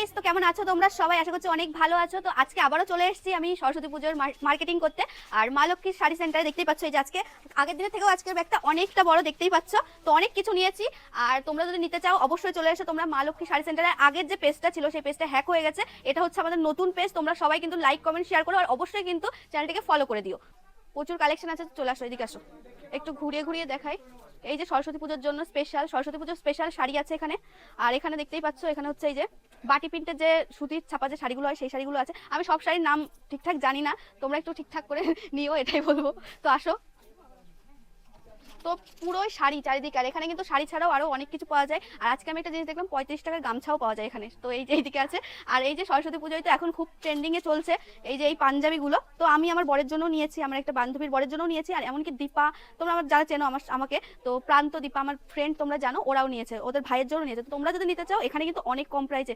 Guys, তো কেমন আছো তোমরা সবাই? আশা করছি অনেক ভালো আছো। তো আজকে আবারও চলে এসেছি আমি সরস্বতী পুজোর মার্কেটিং করতে। আর মা লক্ষ্মীর শাড়ি সেন্টারে দেখতেই পাচ্ছ, এই যে আজকে আগের দিনের থেকেও আজকের ব্যাগটা অনেকটা বড়, দেখতেই পাচ্ছ। তো অনেক কিছু নিয়েছি। আর তোমরা যদি নিতে চাও অবশ্যই চলে এসো তোমরা মা লক্ষ্মী শাড়ি সেন্টারের। আগের যে পেজটা ছিল সেই পেজটা হ্যাক হয়ে গেছে, এটা হচ্ছে আমাদের নতুন পেজ। তোমরা সবাই কিন্তু লাইক কমেন্ট শেয়ার করো, আর অবশ্যই কিন্তু চ্যানেলটিকে ফলো করে দিও। প্রচুর কালেকশন আছে, চলে আসো, এদিকে আসো, একটু ঘুরিয়ে ঘুরিয়ে দেখাই। এই যে সরস্বতী পুজোর জন্য স্পেশাল, সরস্বতী পুজোর স্পেশাল শাড়ি আছে এখানে। আর এখানে দেখতেই পাচ্ছ, এখানে হচ্ছে এই যে বাটি প্রিন্টের যে সুতির ছাপা যে শাড়িগুলো হয় সেই শাড়িগুলো আছে। আমি সব শাড়ির নাম ঠিকঠাক জানি না, তোমরা একটু ঠিকঠাক করে নিও, এটাই বলবো। তো আসো। তো পুরোই শাড়ি চারিদিকে। আর এখানে কিন্তু শাড়ি ছাড়াও আরো অনেক কিছু পাওয়া যায়। আর আজকে আমি একটা জিনিস দেখলাম, 35 টাকার গামছাও পাওয়া যায় এখানে। তো এই যে এইদিকে আছে। আর এই যে সরস্বতী পুজোয় তো এখন খুব ট্রেন্ডিং এ চলছে এই যে এই পাঞ্জাবিগুলো। তো আমি আমার বরের জন্য নিয়েছি, আমার একটা বান্ধবীর বরের জন্য নিয়েছি। আর এমনকি দীপা, তোমরা আমার যারা চেনো আমাকে, তো প্রান্ত দীপা আমার ফ্রেন্ড তোমরা জানো, ওরাও নিয়েছে, ওদের ভাইয়ের জন্য নিয়েছে। তো তোমরা যদি নিতে চাও এখানে কিন্তু অনেক কম প্রাইসে